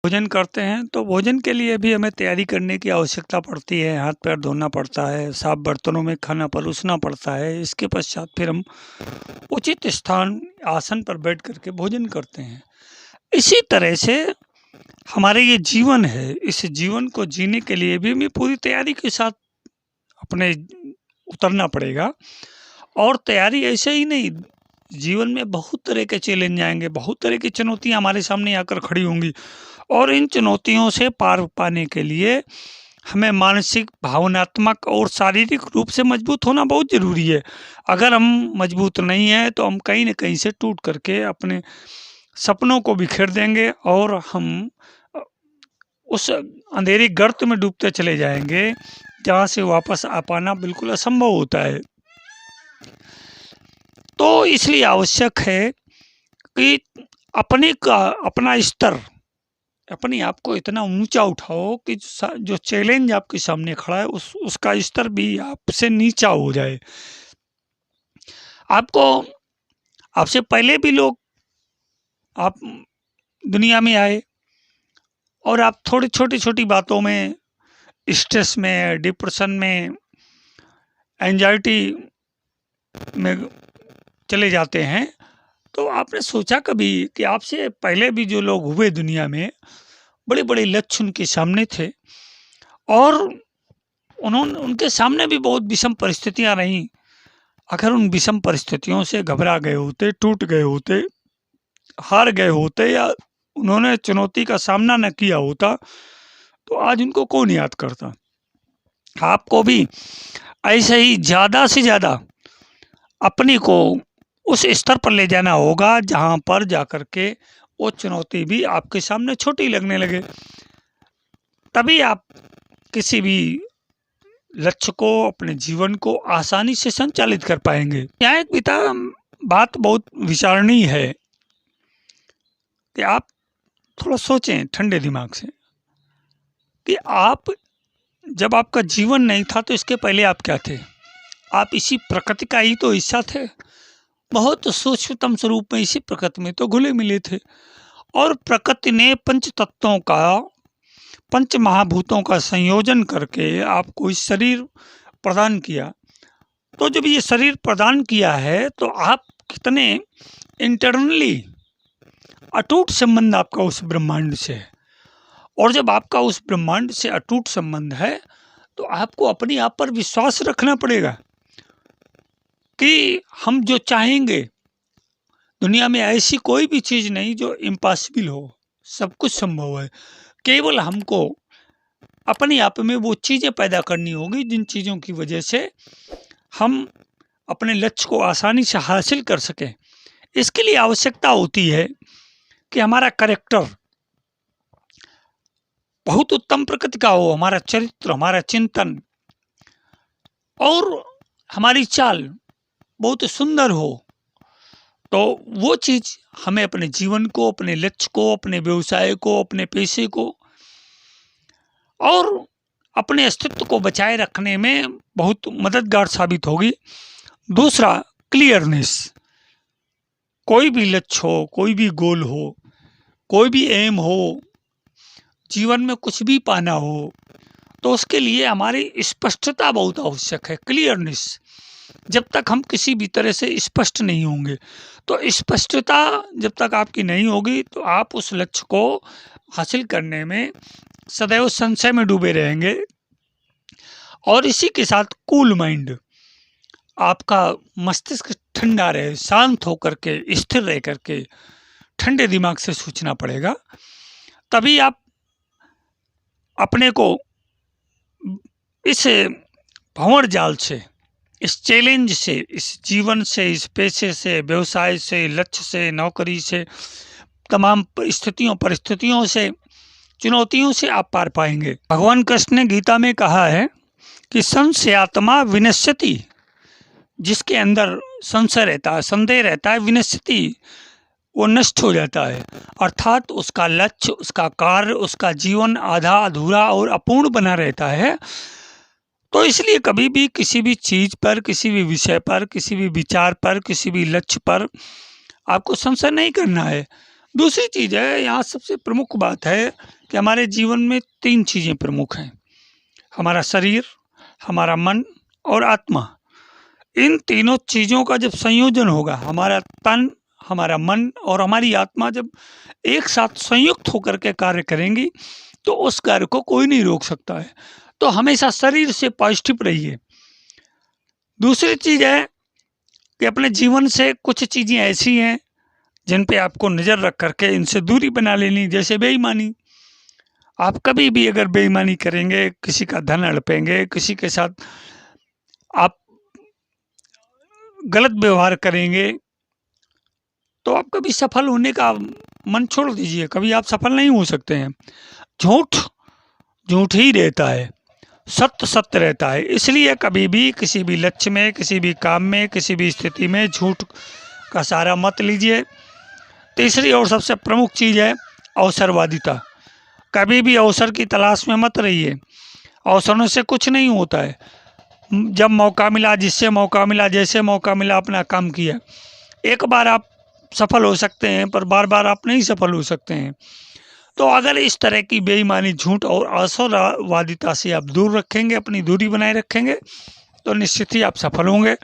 भोजन करते हैं तो भोजन के लिए भी हमें तैयारी करने की आवश्यकता पड़ती है। हाथ पैर धोना पड़ता है, साफ बर्तनों में खाना परोसना पड़ता है। इसके पश्चात फिर हम उचित स्थान आसन पर बैठ करके भोजन करते हैं। इसी तरह से हमारे ये जीवन है, इस जीवन को जीने के लिए भी हमें पूरी तैयारी के साथ अपने उतरना पड़ेगा। और तैयारी ऐसे ही नहीं, जीवन में बहुत तरह के चैलेंज आएंगे, बहुत तरह की चुनौतियां हमारे सामने आकर खड़ी होंगी और इन चुनौतियों से पार पाने के लिए हमें मानसिक, भावनात्मक और शारीरिक रूप से मजबूत होना बहुत ज़रूरी है। अगर हम मजबूत नहीं हैं तो हम कहीं न कहीं से टूट करके अपने सपनों को बिखेर देंगे और हम उस अंधेरी गर्त में डूबते चले जाएंगे जहाँ से वापस आ पाना बिल्कुल असंभव होता है। तो इसलिए आवश्यक है कि अपना स्तर, अपने आप को इतना ऊंचा उठाओ कि जो चैलेंज आपके सामने खड़ा है उसका स्तर भी आपसे नीचा हो जाए। आपसे पहले भी लोग आप दुनिया में आए और आप थोड़ी छोटी छोटी बातों में, स्ट्रेस में, डिप्रेशन में, एंजाइटी में चले जाते हैं। तो आपने सोचा कभी कि आपसे पहले भी जो लोग हुए दुनिया में, बड़े बड़े लक्ष्य उनके सामने थे और उनके सामने भी बहुत विषम परिस्थितियां रहीं। अगर उन विषम परिस्थितियों से घबरा गए होते, टूट गए होते, हार गए होते या उन्होंने चुनौती का सामना न किया होता तो आज उनको कौन याद करता। आपको भी ऐसे ही ज़्यादा से ज़्यादा अपने को उस स्तर पर ले जाना होगा जहाँ पर जाकर के वो चुनौती भी आपके सामने छोटी लगने लगे। तभी आप किसी भी लक्ष्य को, अपने जीवन को आसानी से संचालित कर पाएंगे। यहाँ एक बात बहुत विचारणीय है कि आप थोड़ा सोचें ठंडे दिमाग से कि जब आपका जीवन नहीं था तो इसके पहले आप क्या थे। आप इसी प्रकृति का ही तो हिस्सा थे। बहुत सूक्ष्मतम स्वरूप में इसी प्रकृति में तो घुले मिले थे और प्रकृति ने पंच तत्वों का, पंच महाभूतों का संयोजन करके आपको इस शरीर प्रदान किया। तो जब ये शरीर प्रदान किया है तो आप कितने इंटरनली अटूट संबंध आपका उस ब्रह्मांड से है। और जब आपका उस ब्रह्मांड से अटूट संबंध है तो आपको अपने आप पर विश्वास रखना पड़ेगा कि हम जो चाहेंगे, दुनिया में ऐसी कोई भी चीज़ नहीं जो इम्पॉसिबल हो, सब कुछ संभव है। केवल हमको अपने आप में वो चीज़ें पैदा करनी होगी जिन चीज़ों की वजह से हम अपने लक्ष्य को आसानी से हासिल कर सकें। इसके लिए आवश्यकता होती है कि हमारा कैरेक्टर बहुत उत्तम प्रकृति का हो, हमारा चरित्र, हमारा चिंतन और हमारी चाल बहुत सुंदर हो। तो वो चीज़ हमें अपने जीवन को, अपने लक्ष्य को, अपने व्यवसाय को, अपने पैसे को और अपने अस्तित्व को बचाए रखने में बहुत मददगार साबित होगी। दूसरा, क्लियरनेस। कोई भी लक्ष्य हो, कोई भी गोल हो, कोई भी एम हो, जीवन में कुछ भी पाना हो तो उसके लिए हमारी स्पष्टता बहुत आवश्यक है, क्लियरनेस। जब तक हम किसी भी तरह से स्पष्ट नहीं होंगे, तो स्पष्टता जब तक आपकी नहीं होगी तो आप उस लक्ष्य को हासिल करने में सदैव संशय में डूबे रहेंगे। और इसी के साथ कूल माइंड, आपका मस्तिष्क ठंडा रहे, शांत होकर के, स्थिर रह करके, ठंडे दिमाग से सोचना पड़ेगा। तभी आप अपने को इस भंवर जाल से, इस चैलेंज से, इस जीवन से, इस पेशे से, व्यवसाय से, लक्ष्य से, नौकरी से, तमाम परिस्थितियों से, चुनौतियों से आप पार पाएंगे। भगवान कृष्ण ने गीता में कहा है कि संशयात्मा विनश्यति। जिसके अंदर संशय रहता है, संदेह रहता है, विनश्यति, वो नष्ट हो जाता है। अर्थात उसका लक्ष्य, उसका कार्य, उसका जीवन आधा अधूरा और अपूर्ण बना रहता है। तो इसलिए कभी भी किसी भी चीज़ पर, किसी भी विषय पर, किसी भी विचार पर, किसी भी लक्ष्य पर आपको संशय नहीं करना है। दूसरी चीज़ है, यहाँ सबसे प्रमुख बात है कि हमारे जीवन में 3 चीज़ें प्रमुख हैं, हमारा शरीर, हमारा मन और आत्मा। इन तीनों चीज़ों का जब संयोजन होगा, हमारा तन, हमारा मन और हमारी आत्मा जब एक साथ संयुक्त होकर के कार्य करेंगी, तो उस कार्य को कोई नहीं रोक सकता है। तो हमेशा शरीर से पॉजिटिव रहिए। दूसरी चीज़ है कि अपने जीवन से कुछ चीज़ें ऐसी हैं जिन पे आपको नज़र रख करके इनसे दूरी बना लेनी, जैसे बेईमानी। आप कभी भी अगर बेईमानी करेंगे, किसी का धन हड़पेंगे, किसी के साथ आप गलत व्यवहार करेंगे, तो आप कभी सफल होने का मन छोड़ दीजिए, कभी आप सफल नहीं हो सकते हैं। झूठ झूठ ही रहता है, सत्य सत्य रहता है। इसलिए कभी भी किसी भी लक्ष्य में, किसी भी काम में, किसी भी स्थिति में झूठ का सहारा मत लीजिए। तीसरी और सबसे प्रमुख चीज़ है अवसरवादिता। कभी भी अवसर की तलाश में मत रहिए, अवसरों से कुछ नहीं होता है। जब मौका मिला, जिससे मौका मिला, जैसे मौका मिला, अपना काम किया। एक बार आप सफल हो सकते हैं, पर बार बार आप नहीं सफल हो सकते हैं। तो अगर इस तरह की बेईमानी, झूठ और अवसरवादिता से आप दूर रखेंगे, अपनी दूरी बनाए रखेंगे, तो निश्चित ही आप सफल होंगे।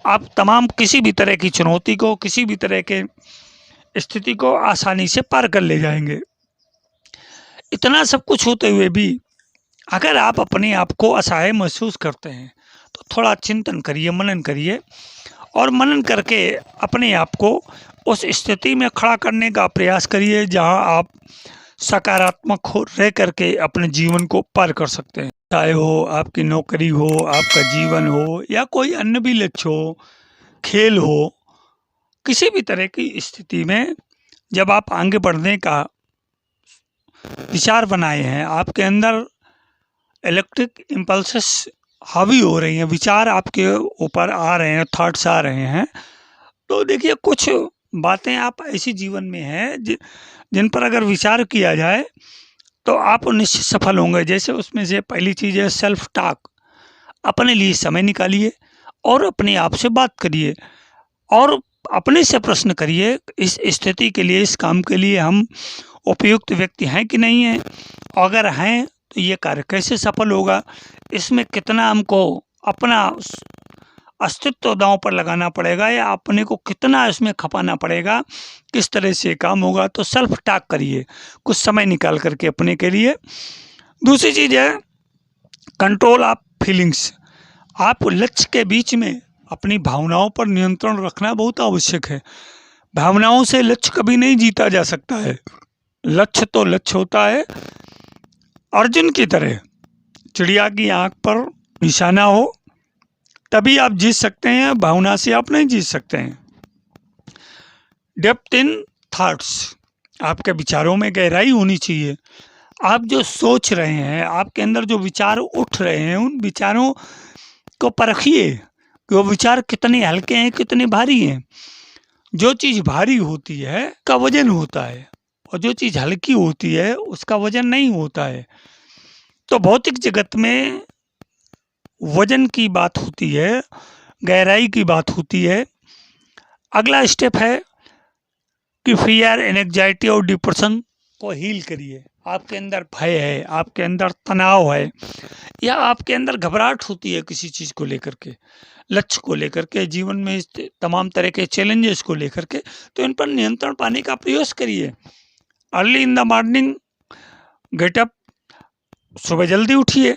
आप तमाम किसी भी तरह की चुनौती को, किसी भी तरह के स्थिति को आसानी से पार कर ले जाएंगे। इतना सब कुछ होते हुए भी अगर आप अपने आप को असहाय महसूस करते हैं, तो थोड़ा चिंतन करिए, मनन करिए, और मनन करके अपने आप को उस स्थिति में खड़ा करने का प्रयास करिए जहां आप सकारात्मक हो रह करके अपने जीवन को पार कर सकते हैं। चाहे हो आपकी नौकरी हो, आपका जीवन हो, या कोई अन्य भी लक्ष्य हो, खेल हो, किसी भी तरह की स्थिति में जब आप आगे बढ़ने का विचार बनाए हैं, आपके अंदर इलेक्ट्रिक इम्पल्सेस हावी हो रही हैं, विचार आपके ऊपर आ रहे हैं, थॉट्स आ रहे हैं, तो देखिए कुछ बातें आप ऐसी जीवन में हैं जिन पर अगर विचार किया जाए तो आप निश्चित सफल होंगे। जैसे उसमें से पहली चीज़ है सेल्फ टॉक। अपने लिए समय निकालिए और अपने आप से बात करिए और अपने से प्रश्न करिए, इस स्थिति के लिए, इस काम के लिए हम उपयुक्त व्यक्ति हैं कि नहीं हैं, अगर हैं तो ये कार्य कैसे सफल होगा, इसमें कितना हमको अपना अस्तित्व दांव पर लगाना पड़ेगा या अपने को कितना इसमें खपाना पड़ेगा, किस तरह से काम होगा। तो सेल्फ टॉक करिए कुछ समय निकाल करके अपने के लिए। दूसरी चीज़ है कंट्रोल ऑफ फीलिंग्स। आप लक्ष्य के बीच में अपनी भावनाओं पर नियंत्रण रखना बहुत आवश्यक है। भावनाओं से लक्ष्य कभी नहीं जीता जा सकता है। लक्ष्य तो लक्ष्य होता है, अर्जुन की तरह चिड़िया की आंख पर निशाना हो तभी आप जीत सकते हैं, भावना से आप नहीं जीत सकते हैं। डेप्थ इन थॉट्स, आपके विचारों में गहराई होनी चाहिए। आप जो सोच रहे हैं, आपके अंदर जो विचार उठ रहे हैं, उन विचारों को परखिए कि वो विचार कितने हल्के हैं, कितने भारी हैं। जो चीज़ भारी होती है का वजन होता है और जो चीज़ हल्की होती है उसका वजन नहीं होता है। तो भौतिक जगत में वजन की बात होती है, गहराई की बात होती है। अगला स्टेप है कि फियर, एंग्जाइटी और डिप्रेशन को हील करिए। आपके अंदर भय है, आपके अंदर तनाव है, या आपके अंदर घबराहट होती है किसी चीज़ को लेकर के, लक्ष्य को लेकर के, जीवन में तमाम तरह के चैलेंजेस को लेकर के, तो इन पर नियंत्रण पाने का प्रयास करिए। Early in the morning get up, सुबह जल्दी उठिए,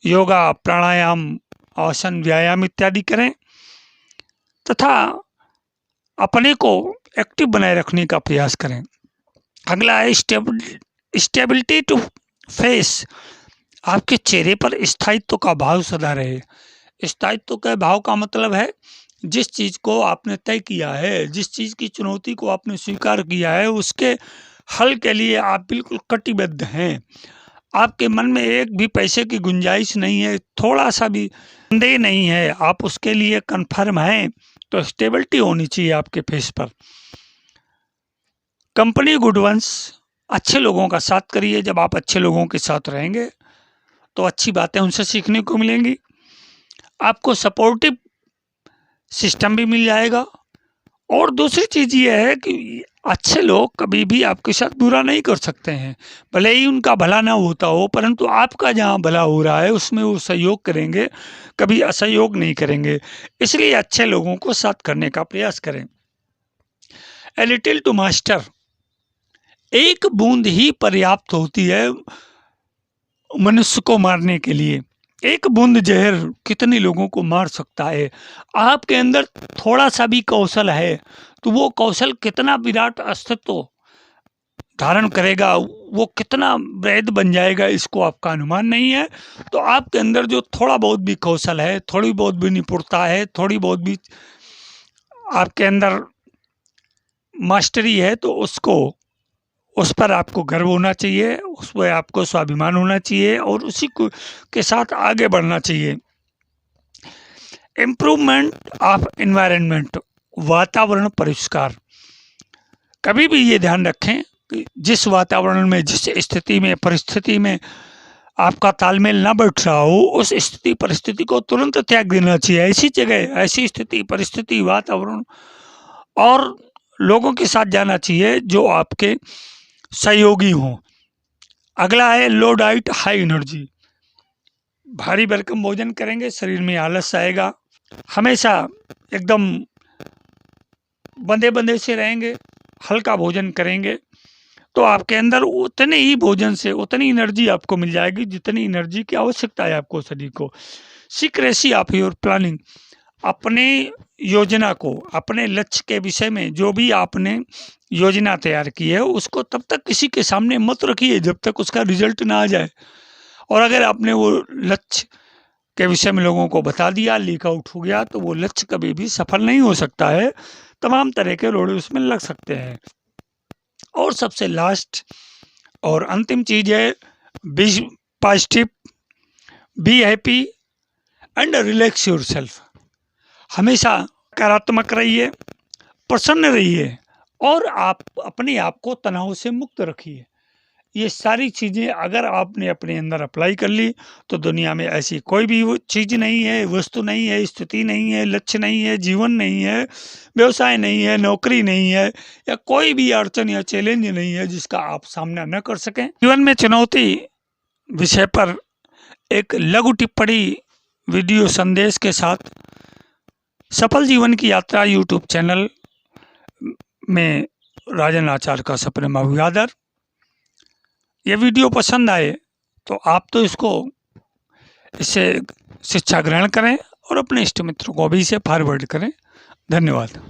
योगा, प्राणायाम, आसन, व्यायाम इत्यादि करें तथा अपने को एक्टिव बनाए रखने का प्रयास करें। अगला है स्टेबिलिटी टू फेस। आपके चेहरे पर स्थायित्व का भाव सदा रहे। स्थायित्व के भाव का मतलब है जिस चीज़ को आपने तय किया है, जिस चीज़ की चुनौती को आपने स्वीकार किया है, उसके हल के लिए आप बिल्कुल कटिबद्ध हैं। आपके मन में एक भी पैसे की गुंजाइश नहीं है, थोड़ा सा भी संदेह नहीं है, आप उसके लिए कन्फर्म हैं, तो स्टेबिलिटी होनी चाहिए आपके फेस पर। कंपनी गुड वंस, अच्छे लोगों का साथ करिए। जब आप अच्छे लोगों के साथ रहेंगे तो अच्छी बातें उनसे सीखने को मिलेंगी, आपको सपोर्टिव सिस्टम भी मिल जाएगा। और दूसरी चीज़ ये है कि अच्छे लोग कभी भी आपके साथ बुरा नहीं कर सकते हैं, भले ही उनका भला ना होता हो, परंतु आपका जहाँ भला हो रहा है उसमें वो सहयोग करेंगे, कभी असहयोग नहीं करेंगे। इसलिए अच्छे लोगों को साथ करने का प्रयास करें। ए लिटिल टू मास्टर, एक बूंद ही पर्याप्त होती है मनुष्य को मारने के लिए। एक बूंद जहर कितने लोगों को मार सकता है। आपके अंदर थोड़ा सा भी कौशल है तो वो कौशल कितना विराट अस्तित्व धारण करेगा, वो कितना वैध बन जाएगा, इसको आपका अनुमान नहीं है। तो आपके अंदर जो थोड़ा बहुत भी कौशल है, थोड़ी बहुत भी निपुणता है, थोड़ी बहुत भी आपके अंदर मास्टरी है, तो उस पर आपको गर्व होना चाहिए, उस पर आपको स्वाभिमान होना चाहिए और उसी को के साथ आगे बढ़ना चाहिए। इम्प्रूवमेंट ऑफ एनवायरनमेंट, वातावरण परिष्कार। कभी भी ये ध्यान रखें कि जिस वातावरण में, जिस स्थिति में, परिस्थिति में आपका तालमेल ना बैठ रहा हो, उस स्थिति परिस्थिति को तुरंत त्याग देना चाहिए। ऐसी जगह, ऐसी स्थिति परिस्थिति, वातावरण और लोगों के साथ जाना चाहिए जो आपके सहयोगी हों। अगला है लो डाइट हाई एनर्जी। भारी भरकम भोजन करेंगे, शरीर में आलस आएगा, हमेशा एकदम बंधे बंधे से रहेंगे। हल्का भोजन करेंगे तो आपके अंदर उतने ही भोजन से उतनी एनर्जी आपको मिल जाएगी जितनी एनर्जी की आवश्यकता है आपको शरीर को। सीक्रेसी ऑफ योर प्लानिंग, अपने योजना को, अपने लक्ष्य के विषय में जो भी आपने योजना तैयार की है उसको तब तक किसी के सामने मत रखिए जब तक उसका रिजल्ट ना आ जाए। और अगर आपने वो लक्ष्य के विषय में लोगों को बता दिया, लीक आउट हो गया, तो वो लक्ष्य कभी भी सफल नहीं हो सकता है। तमाम तरह के रोड़े उसमें लग सकते हैं। और सबसे लास्ट और अंतिम चीज है be positive, be happy and relax yourself. हमेशा सकारात्मक रहिए, प्रसन्न रहिए और आप अपने आप को तनाव से मुक्त रखिए। ये सारी चीज़ें अगर आपने अपने अंदर अप्लाई कर ली तो दुनिया में ऐसी कोई भी वो चीज़ नहीं है, वस्तु नहीं है, स्थिति नहीं है, लक्ष्य नहीं है, जीवन नहीं है, व्यवसाय नहीं है, नौकरी नहीं है, या कोई भी अड़चन या चैलेंज नहीं है जिसका आप सामना न कर सकें। जीवन में चुनौती विषय पर एक लघु टिप्पणी वीडियो संदेश के साथ सफल जीवन की यात्रा यूट्यूब चैनल में राजन आचार्य का सप्रेम अभिवादन। ये वीडियो पसंद आए तो आप तो इससे शिक्षा ग्रहण करें और अपने इष्ट मित्रों को भी इसे फॉरवर्ड करें। धन्यवाद।